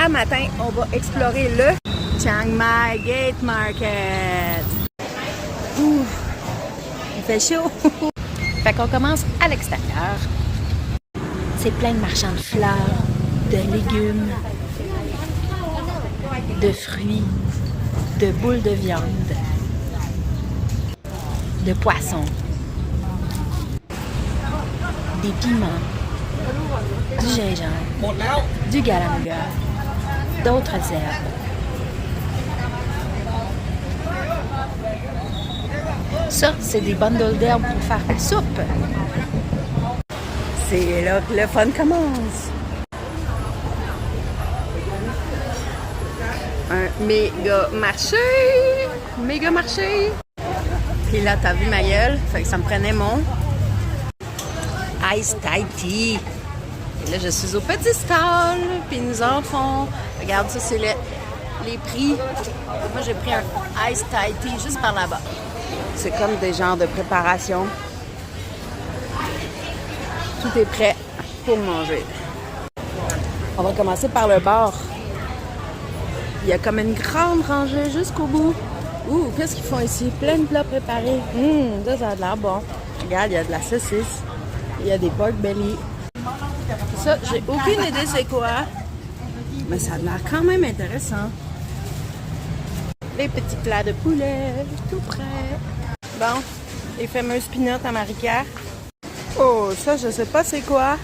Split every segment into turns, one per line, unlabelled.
à matin, on va explorer le Chiang Mai Gate Market. Ouh, il fait chaud. Fait qu'on commence à l'extérieur. C'est plein de marchands de fleurs, de légumes, de fruits, de boules de viande, de poissons, des piments, du gingembre, du galanga, d'autres herbes. Ça, c'est des bundles d'herbes pour faire une soupe. C'est là que le fun commence. Un méga marché! Méga marché! Puis là, t'as vu ma gueule? Fait que ça me prenait mon Iced Thai Tea. Et là, je suis au petit stall. Puis ils nous en font. Regarde, ça, c'est les prix. Moi, j'ai pris un Iced Thai Tea juste par là-bas. C'est comme des genres de préparation. Tout est prêt pour manger. On va commencer par le bar. Il y a comme une grande rangée jusqu'au bout. Ouh, qu'est-ce qu'ils font ici? Plein de plats préparés. Ça a l'air bon. Regarde, il y a de la saucisse. Il y a des pork belly. Ça, j'ai aucune idée c'est quoi. Mais ça a l'air quand même intéressant. Les petits plats de poulet, tout prêt. Bon, les fameuses pinottes à Marica. Oh, ça, je sais pas c'est quoi.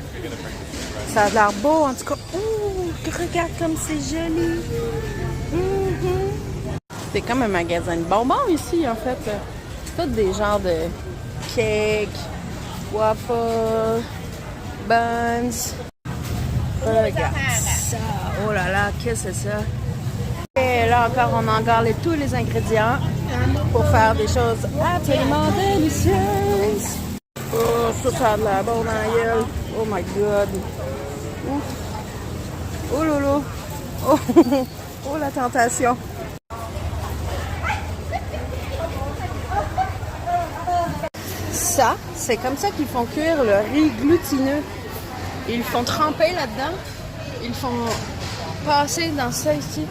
Ça a l'air beau, en tout cas. Ouh, regarde comme c'est joli. C'est comme un magasin de bonbons ici, en fait. C'est tout des genres de cakes, waffles, buns. Regarde ça. Oh là là, qu'est-ce que c'est ça? Et là encore, on a encore tous les ingrédients pour faire des choses absolument délicieuses. Oh, ça a de la bonne dans la gueule. Oh my god. Ouf. Oh lolo. Oh, oh la tentation. Ça, c'est comme ça qu'ils font cuire le riz glutineux. Ils le font tremper là-dedans. Ils le font passer dans ça ici.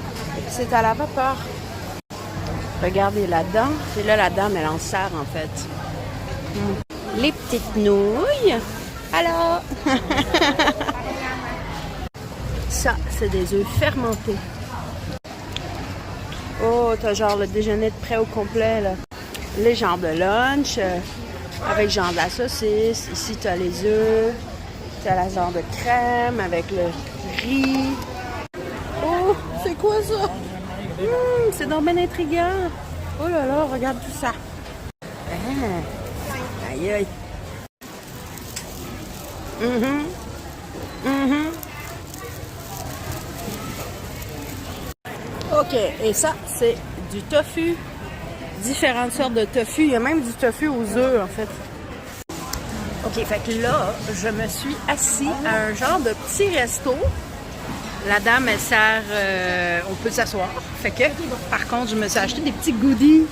C'est à la vapeur. Regardez là-dedans. Et là, la dame, elle en sert en fait. Les petites nouilles. Alors, ça, c'est des œufs fermentés. Oh, t'as genre le déjeuner de prêt au complet, là. Les genres de lunch, avec genre de la saucisse. Ici, t'as les œufs. T'as la genre de crème avec le riz. Oh, c'est quoi ça? C'est donc bien intriguant. Oh là là, regarde tout ça. Aïe aïe. OK, et ça, c'est du tofu. Différentes sortes de tofu. Il y a même du tofu aux œufs, en fait. OK, fait que là, je me suis assis à un genre de petit resto. La dame, elle sert... on peut s'asseoir. Fait que, par contre, je me suis acheté des petits goodies.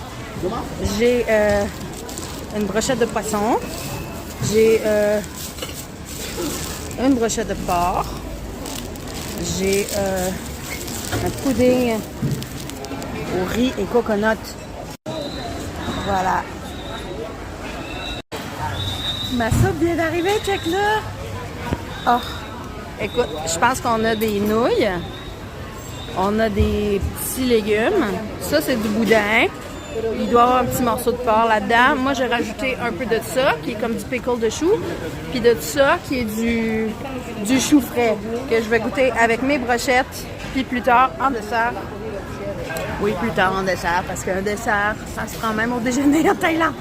J'ai une brochette de poisson. J'ai une brochette de porc. J'ai un pudding au riz et coconut. Voilà. Ma soupe vient d'arriver, check là. Oh, écoute, je pense qu'on a des nouilles. On a des petits légumes. Ça, c'est du boudin. Il doit y avoir un petit morceau de porc là-dedans. Moi, j'ai rajouté un peu de ça, qui est comme du pickle de chou. Puis de ça, qui est du chou frais, que je vais goûter avec mes brochettes. Puis plus tard, en dessert. Oui, plus tard en dessert, parce qu'un dessert, ça se prend même au déjeuner en Thaïlande.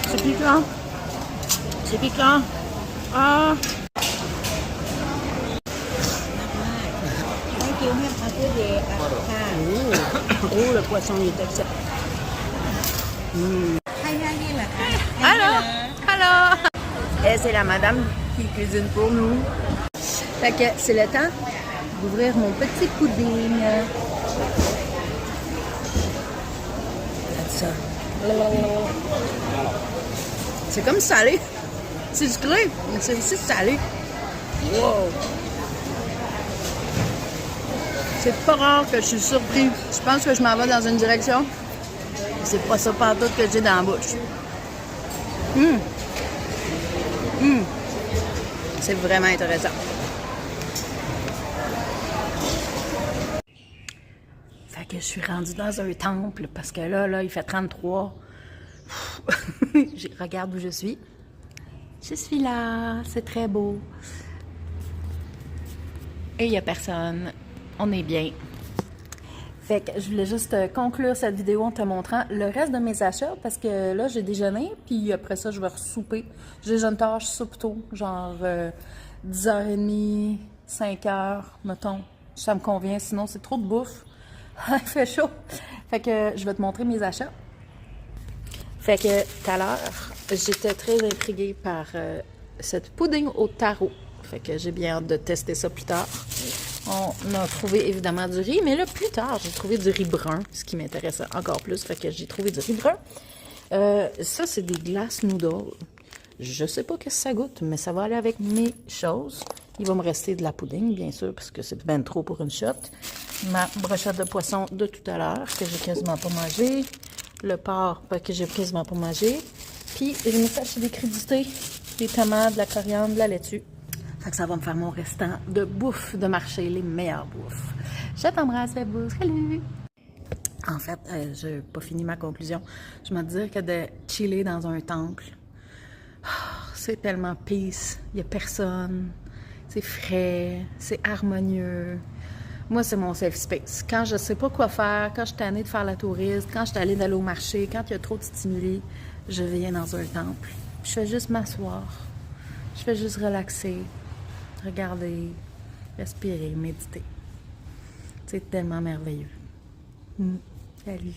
C'est piquant. C'est piquant. Ah! Oh, le poisson, il est excellent. Allô? Allô? Et c'est la madame qui cuisine pour nous. Fait que c'est le temps d'ouvrir mon petit pudding. Regarde ça. C'est comme salé. C'est sucré, mais c'est aussi salé. Wow! C'est pas rare que je suis surpris. Je pense que je m'en vais dans une direction. C'est pas ça pantoute que j'ai dans la bouche. C'est vraiment intéressant. Fait que je suis rendue dans un temple parce que là, il fait 33. Regarde où je suis. Je suis là, c'est très beau. Et il n'y a personne. On est bien. Fait que je voulais juste conclure cette vidéo en te montrant le reste de mes achats parce que là, j'ai déjeuné, puis après ça, je vais ressouper. Je déjeune tard, je soupe tôt, genre 10h30, 5h, mettons. Ça me convient, sinon c'est trop de bouffe. Il fait chaud. Fait que je vais te montrer mes achats. Fait que tout à l'heure, j'étais très intriguée par cette pudding au taro. Fait que j'ai bien hâte de tester ça plus tard. On a trouvé évidemment du riz, mais là, plus tard, j'ai trouvé du riz brun, ce qui m'intéressait encore plus. Fait que j'ai trouvé du riz brun. Ça, c'est des glaces noodles. Je sais pas ce que ça goûte, mais ça va aller avec mes choses. Il va me rester de la pudding, bien sûr, parce que c'est ben trop pour une shot. Ma brochette de poisson de tout à l'heure, que j'ai quasiment pas mangé. Le porc, que j'ai quasiment pas mangé. Puis, je me suis acheté des crudités, des tomates, de la coriandre, de la laitue. Fait que ça va me faire mon restant de bouffe de marché, les meilleures bouffes. Je t'embrasse, la bouffe. Salut! En fait, je n'ai pas fini ma conclusion. Je me dis que de chiller dans un temple, c'est tellement peace. Il n'y a personne. C'est frais. C'est harmonieux. Moi, c'est mon safe space. Quand je ne sais pas quoi faire, quand je suis tannée de faire la touriste, quand je suis allée d'aller au marché, quand il y a trop de stimuli, je viens dans un temple. Je fais juste m'asseoir. Je fais juste relaxer. Regarder, respirer, méditer. C'est tellement merveilleux. Salut.